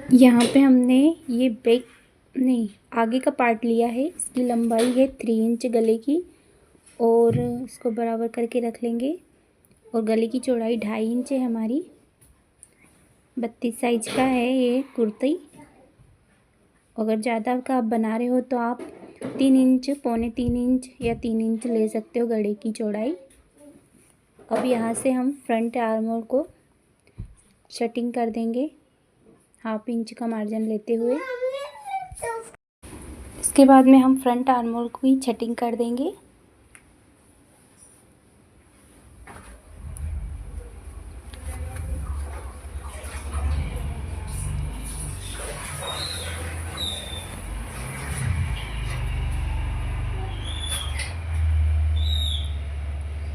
यहाँ पे हमने ये बैक नहीं आगे का पार्ट लिया है। इसकी लंबाई है 3 इंच गले की और इसको बराबर करके रख लेंगे। और गले की चौड़ाई 2.5 इंच है हमारी। 32 साइज का है ये कुर्ती। अगर ज़्यादा का आप बना रहे हो तो आप 3 इंच, पौने 3 इंच या 3 इंच ले सकते हो गले की चौड़ाई। अब यहाँ से हम फ्रंट आर्म होल को कटिंग कर देंगे 1/2 इंच का मार्जिन लेते हुए। इसके बाद में हम फ्रंट आर्म होल की कटिंग कर देंगे।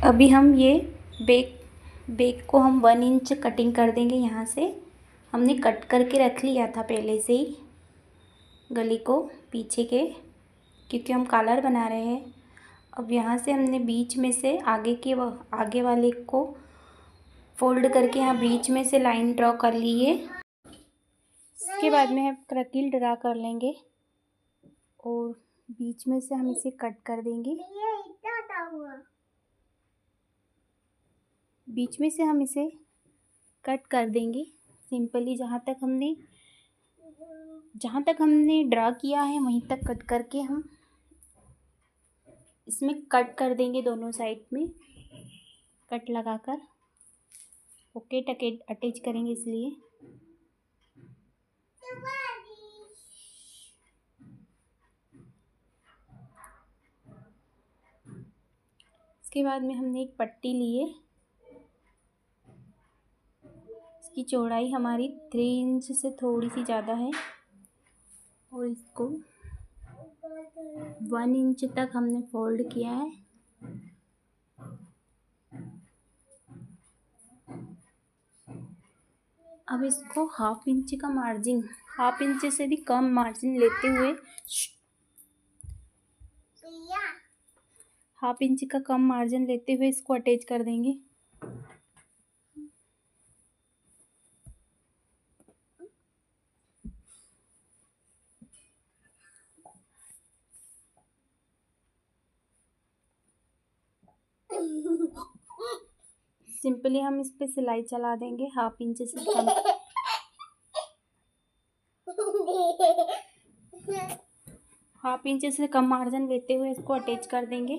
अभी हम ये बैक को हम 1 इंच कटिंग कर देंगे। यहाँ से हमने कट करके रख लिया था पहले से ही गले को पीछे के, क्योंकि हम कॉलर बना रहे हैं। अब यहाँ से हमने बीच में से आगे वाले को फोल्ड करके यहाँ बीच में से लाइन ड्रॉ कर ली है। इसके बाद में हम क्रकील ड्रा कर लेंगे और बीच में से हम इसे कट कर देंगे। बीच में से हम इसे कट कर देंगे सिंपली। जहाँ तक हमने ड्रा किया है वहीं तक कट करके हम इसमें कट कर देंगे। दोनों साइड में कट लगाकर पॉकेट अटैच करेंगे इसलिए। इसके बाद में हमने एक पट्टी ली है। इसकी चौड़ाई हमारी 3 इंच से थोड़ी सी ज़्यादा है और इसको 1 इंच तक हमने फोल्ड किया है। अब इसको 1/2 इंच का मार्जिन, 1/2 इंच से भी कम मार्जिन लेते हुए 1/2 इंच का कम मार्जिन लेते हुए इसको अटैच कर देंगे। सिंपली हम इस पे सिलाई चला देंगे 1/2 इंच से कम। 1/2 इंच से कम मार्जिन लेते हुए इसको अटैच कर देंगे।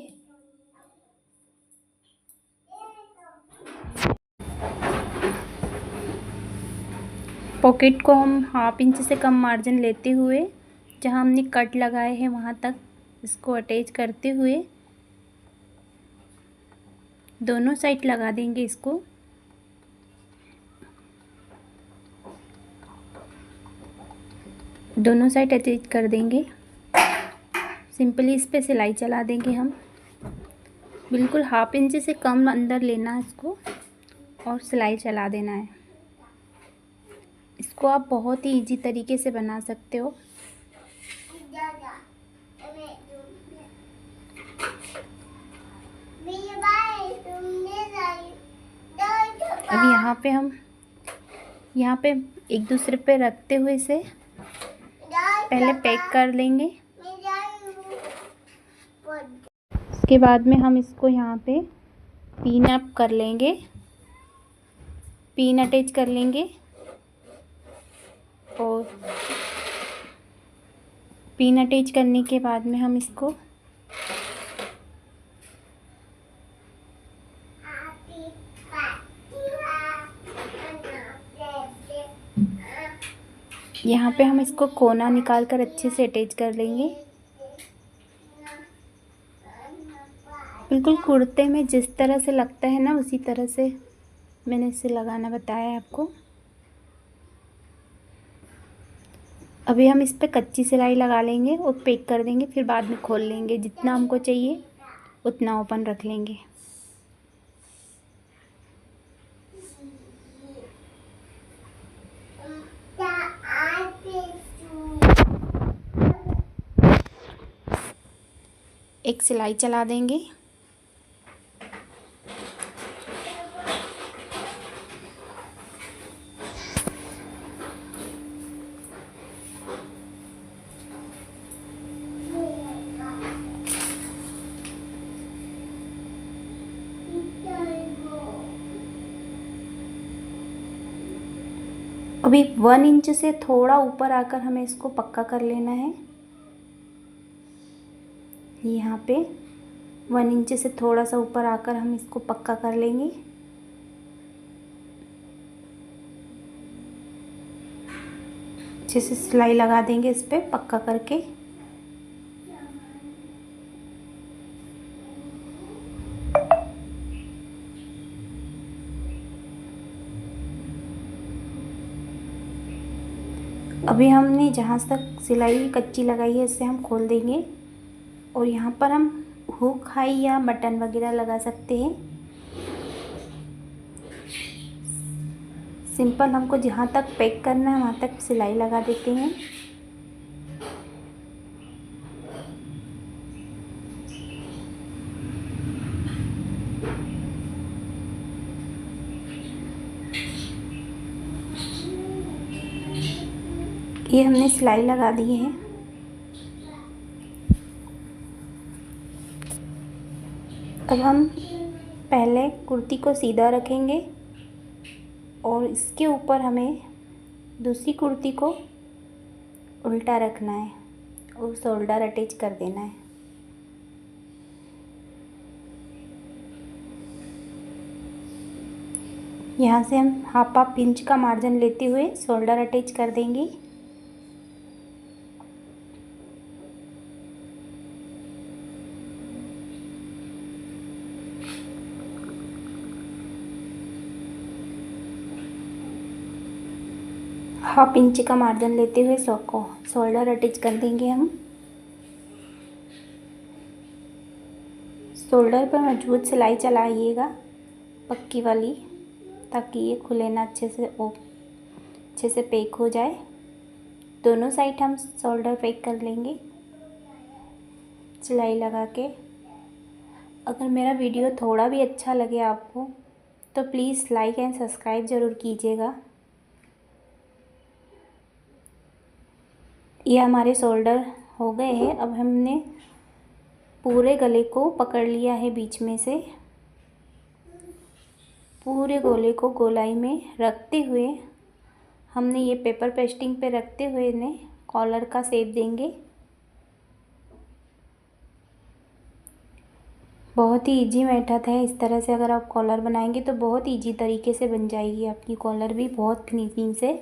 पॉकेट को हम 1/2 इंच से कम मार्जिन लेते हुए जहां हमने कट लगाए हैं वहां तक इसको अटैच करते हुए दोनों साइड लगा देंगे। इसको दोनों साइड अटैच कर देंगे। सिंपली इस पे सिलाई चला देंगे हम। बिल्कुल 1/2 इंच से कम अंदर लेना है इसको और सिलाई चला देना है। इसको आप बहुत ही इजी तरीके से बना सकते हो। अब यहाँ पे एक दूसरे पे रखते हुए इसे पहले पैक कर लेंगे। इसके बाद में हम इसको यहाँ पे पिन अप कर लेंगे, पिन अटैच कर लेंगे और पिन अटैच करने के बाद में हम इसको यहाँ पे हम इसको कोना निकाल कर अच्छे से अटैच कर लेंगे। बिल्कुल कुर्ते में जिस तरह से लगता है ना उसी तरह से मैंने इसे लगाना बताया है आपको। अभी हम इस पे कच्ची सिलाई लगा लेंगे और पैक कर देंगे, फिर बाद में खोल लेंगे। जितना हमको चाहिए उतना ओपन रख लेंगे। एक सिलाई चला देंगे। अभी 1 इंच से थोड़ा ऊपर आकर हमें इसको पक्का कर लेना है। यहाँ पे 1 इंच से थोड़ा सा ऊपर आकर हम इसको पक्का कर लेंगे। अच्छे से सिलाई लगा देंगे इस पे पक्का करके। अभी हमने जहाँ तक सिलाई कच्ची लगाई है इससे हम खोल देंगे और यहाँ पर हम हुक हाई या बटन वगैरह लगा सकते हैं। सिंपल हमको जहाँ तक पैक करना है वहाँ तक सिलाई लगा देते हैं। ये हमने सिलाई लगा दी है। अब हम पहले कुर्ती को सीधा रखेंगे और इसके ऊपर हमें दूसरी कुर्ती को उल्टा रखना है और शोल्डर अटैच कर देना है। यहाँ से हम हाफ इंच का मार्जिन लेते हुए शोल्डर अटैच कर देंगे। हाफ इंच का मार्जिन लेते हुए शोल्डर अटैच कर देंगे हम। शोल्डर पर मजबूत सिलाई चलाइएगा पक्की वाली, ताकि ये खुले ना, अच्छे से पैक हो जाए। दोनों साइड हम शोल्डर पैक कर लेंगे सिलाई लगा के। अगर मेरा वीडियो थोड़ा भी अच्छा लगे आपको तो प्लीज़ लाइक एंड सब्सक्राइब ज़रूर कीजिएगा। ये हमारे शोल्डर हो गए हैं। अब हमने पूरे गले को पकड़ लिया है बीच में से। पूरे गोले को गोलाई में रखते हुए हमने ये पेपर पेस्टिंग पे रखते हुए इन्हें कॉलर का शेप देंगे। बहुत ही इजी मेथड है। इस तरह से अगर आप कॉलर बनाएंगे तो बहुत इजी तरीके से बन जाएगी आपकी कॉलर भी, बहुत फिनिशिंग से।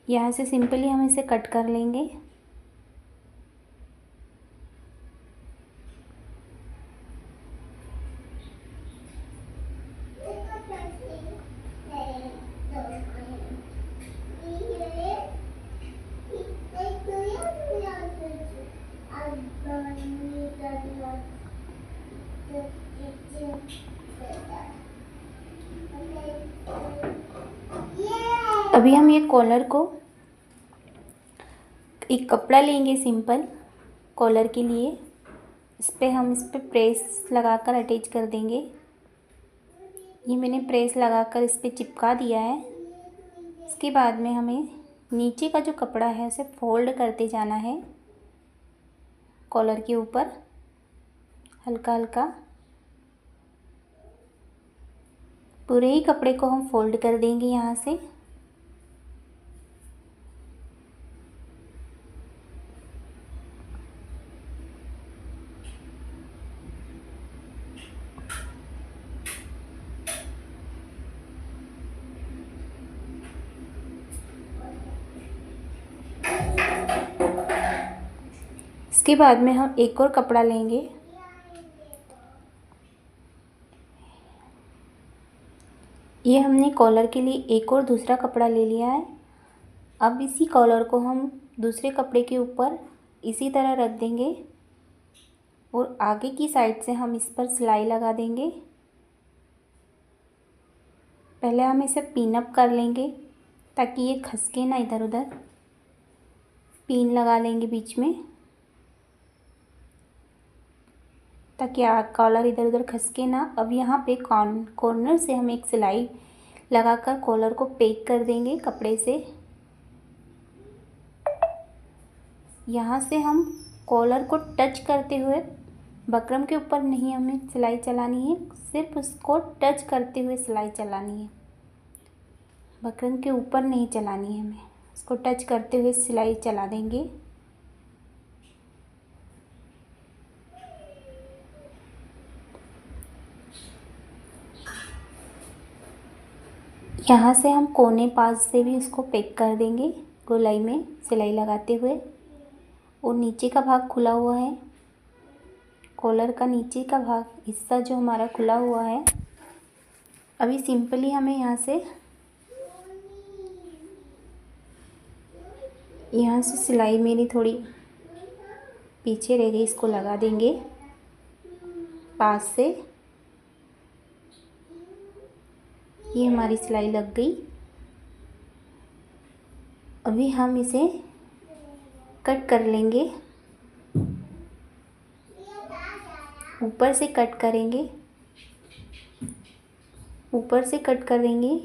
यहाँ से सिंपली हम इसे कट कर लेंगे। अभी हम ये कॉलर को एक कपड़ा लेंगे सिंपल कॉलर के लिए। इस पे प्रेस लगाकर अटैच कर देंगे। ये मैंने प्रेस लगाकर इस पे चिपका दिया है। इसके बाद में हमें नीचे का जो कपड़ा है उसे फोल्ड करते जाना है कॉलर के ऊपर, हल्का हल्का। पूरे ही कपड़े को हम फोल्ड कर देंगे यहाँ से। इसके बाद में हम एक और कपड़ा लेंगे। ये हमने कॉलर के लिए एक और दूसरा कपड़ा ले लिया है। अब इसी कॉलर को हम दूसरे कपड़े के ऊपर इसी तरह रख देंगे और आगे की साइड से हम इस पर सिलाई लगा देंगे। पहले हम इसे पिन अप कर लेंगे ताकि ये खसके ना इधर उधर। पिन लगा लेंगे बीच में ताकि कॉलर इधर उधर खसके ना। अब यहाँ पे कॉर्नर से हम एक सिलाई लगाकर कॉलर को पैक कर देंगे कपड़े से। यहाँ से हम कॉलर को टच करते हुए, बकरम के ऊपर नहीं हमें सिलाई चलानी है, सिर्फ उसको टच करते हुए सिलाई चलानी है। बटन के ऊपर नहीं चलानी है, हमें इसको टच करते हुए सिलाई चला देंगे। यहाँ से हम कोने पास से भी इसको पैक कर देंगे गोलाई में सिलाई लगाते हुए। और नीचे का भाग खुला हुआ है, कॉलर का नीचे का भाग हिस्सा जो हमारा खुला हुआ है। अभी सिंपली हमें यहाँ से सिलाई मेरी थोड़ी पीछे रह गई, इसको लगा देंगे पास से। ये हमारी सिलाई लग गई। अभी हम इसे कट कर लेंगे, ऊपर से कट करेंगे, ऊपर से कट करेंगे।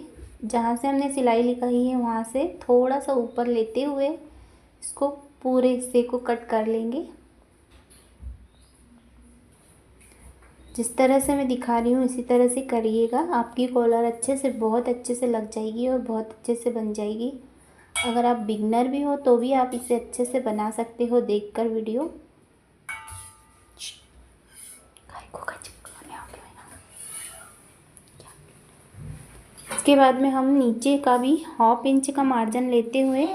जहाँ से हमने सिलाई लगाई है वहाँ से थोड़ा सा ऊपर लेते हुए इसको पूरे हिस्से को कट कर लेंगे। जिस तरह से मैं दिखा रही हूँ इसी तरह से करिएगा, आपकी कॉलर अच्छे से बहुत अच्छे से लग जाएगी और बहुत अच्छे से बन जाएगी। अगर आप बिगनर भी हो तो भी आप इसे अच्छे से बना सकते हो देखकर वीडियो। इसके बाद में हम नीचे का भी 1/2 इंच का मार्जिन लेते हुए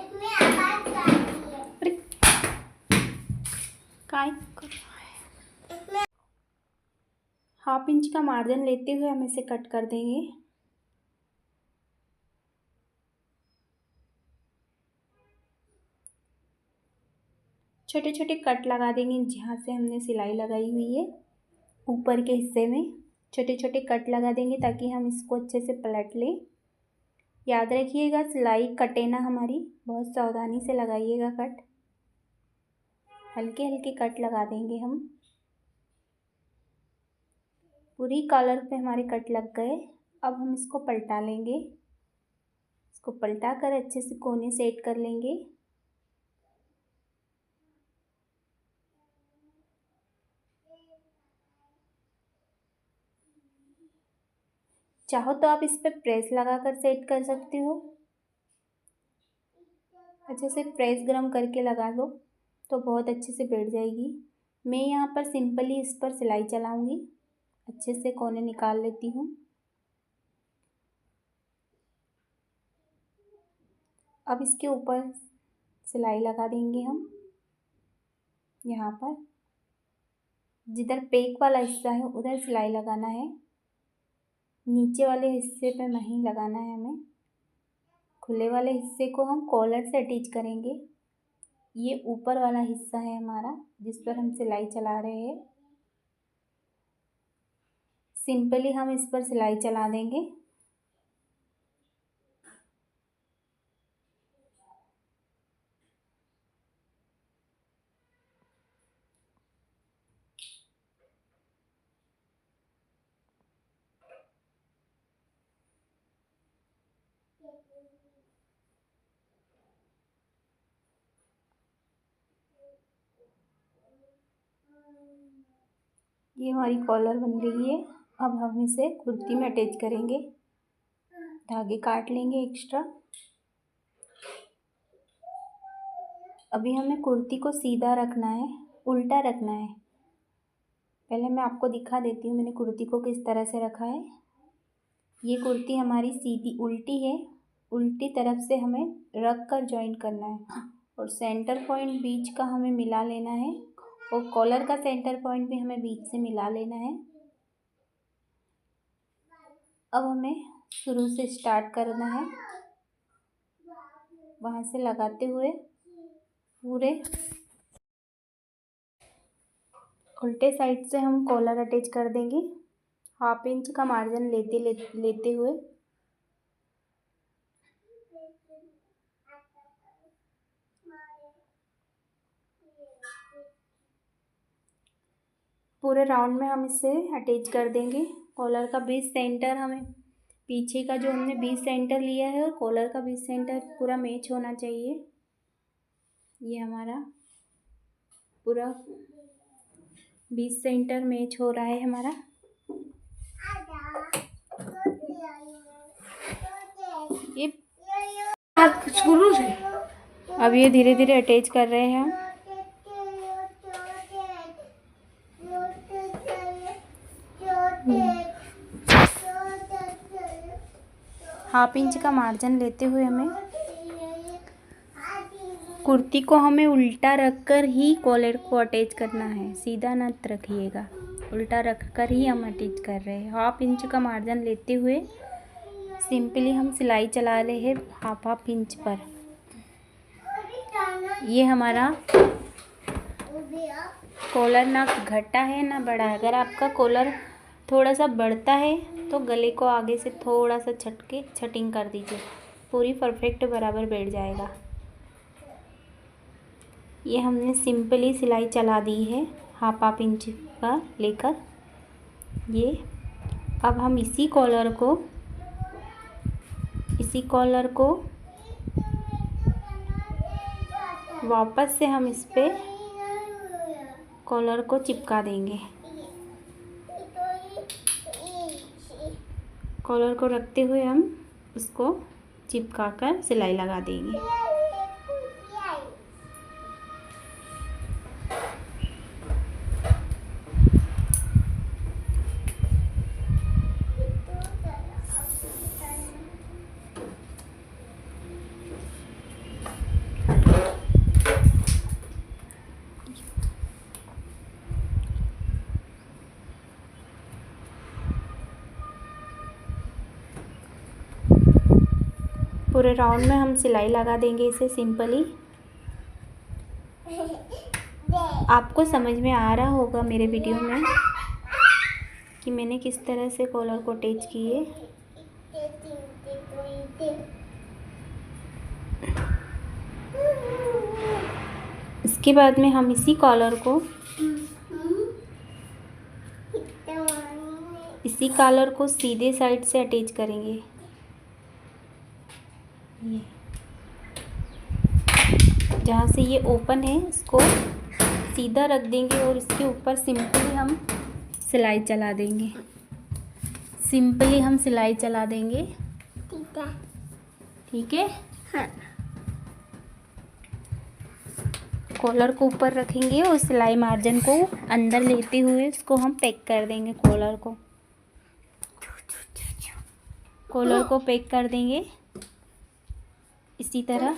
हाफ इंच का मार्जिन लेते हुए हम इसे कट कर देंगे। छोटे छोटे कट लगा देंगे जहाँ से हमने सिलाई लगाई हुई है, ऊपर के हिस्से में छोटे छोटे कट लगा देंगे ताकि हम इसको अच्छे से पलट लें। याद रखिएगा सिलाई कटे ना हमारी, बहुत सावधानी से लगाइएगा कट। हल्के हल्के कट लगा देंगे हम। पूरी कॉलर पे हमारे कट लग गए। अब हम इसको पलटा लेंगे, इसको पलटा कर अच्छे से कोने सेट कर लेंगे। चाहो तो आप इस पर प्रेस लगा कर सेट कर सकते हो, अच्छे से प्रेस गरम करके लगा लो तो बहुत अच्छे से बैठ जाएगी। मैं यहाँ पर सिंपली इस पर सिलाई चलाऊंगी, अच्छे से कोने निकाल लेती हूँ। अब इसके ऊपर सिलाई लगा देंगे हम। यहाँ पर जिधर पेक वाला हिस्सा है उधर सिलाई लगाना है, नीचे वाले हिस्से पे नहीं लगाना है हमें। खुले वाले हिस्से को हम कॉलर से अटैच करेंगे। ये ऊपर वाला हिस्सा है हमारा जिस पर हम सिलाई चला रहे हैं। सिंपली हम इस पर सिलाई चला देंगे। ये हमारी कॉलर बन रही है। अब हम इसे कुर्ती में अटैच करेंगे। धागे काट लेंगे एक्स्ट्रा। अभी हमें कुर्ती को सीधा रखना है, उल्टा रखना है। पहले मैं आपको दिखा देती हूँ मैंने कुर्ती को किस तरह से रखा है। ये कुर्ती हमारी सीधी उल्टी है, उल्टी तरफ से हमें रख कर ज्वाइन करना है और सेंटर पॉइंट बीच का हमें मिला लेना है और कॉलर का सेंटर पॉइंट भी हमें बीच से मिला लेना है। अब हमें शुरू से स्टार्ट करना है, वहाँ से लगाते हुए पूरे उल्टे साइड से हम कॉलर अटैच कर देंगे 1/2 इंच का मार्जिन लेते हुए। पूरे राउंड में हम इसे अटैच कर देंगे। कॉलर का बीच सेंटर हमें पीछे का जो हमने बीच सेंटर लिया है और कॉलर का बीच सेंटर पूरा मैच होना चाहिए। ये हमारा पूरा बीच सेंटर मैच हो रहा है हमारा। ये शुरू से। अब ये धीरे धीरे अटैच कर रहे हैं हम। हाफ इंच का मार्जिन लेते हुए हमें कुर्ती को उल्टा रखकर ही कॉलर को अटैच करना है, सीधा न रखिएगा, उल्टा रखकर ही हम अटैच कर रहे हैं। हाफ इंच का मार्जिन लेते हुए सिंपली हम सिलाई चला रहे हैं हाफ इंच पर। ये हमारा कॉलर ना घटा है ना बढ़ा है। अगर आपका कॉलर थोड़ा सा बढ़ता है तो गले को आगे से थोड़ा सा छटिंग कर दीजिए, पूरी परफेक्ट बराबर बैठ जाएगा। ये हमने सिंपली सिलाई चला दी है हाफ इंच का लेकर। ये अब हम इसी कॉलर को वापस से हम इस पे कॉलर को चिपका देंगे। कॉलर को रखते हुए हम उसको चिपका कर सिलाई लगा देंगे। पूरे राउंड में हम सिलाई लगा देंगे इसे सिंपली। आपको समझ में आ रहा होगा मेरे वीडियो में कि मैंने किस तरह से कॉलर को अटैच किए। इसके बाद में हम इसी कॉलर को सीधे साइड से अटैच करेंगे। ये जहाँ से ये ओपन है इसको सीधा रख देंगे और इसके ऊपर सिंपली हम सिलाई चला देंगे। ठीक है। हाँ। कॉलर को ऊपर रखेंगे और सिलाई मार्जिन को अंदर लेते हुए उसको हम पैक कर देंगे। कॉलर को पैक कर देंगे इसी तरह।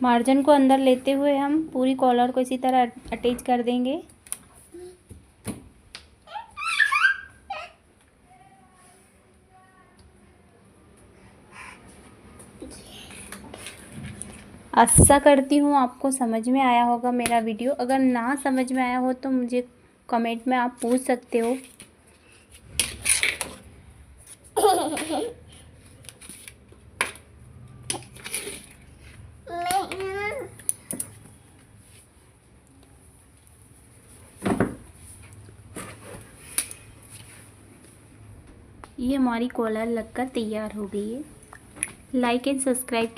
मार्जिन को अंदर लेते हुए हम पूरी कॉलर को इसी तरह अटैच कर देंगे। आशा करती हूँ आपको समझ में आया होगा मेरा वीडियो। अगर ना समझ में आया हो तो मुझे कमेंट में आप पूछ सकते हो। ये हमारी कॉलर लगकर तैयार हो गई है। Like and subscribe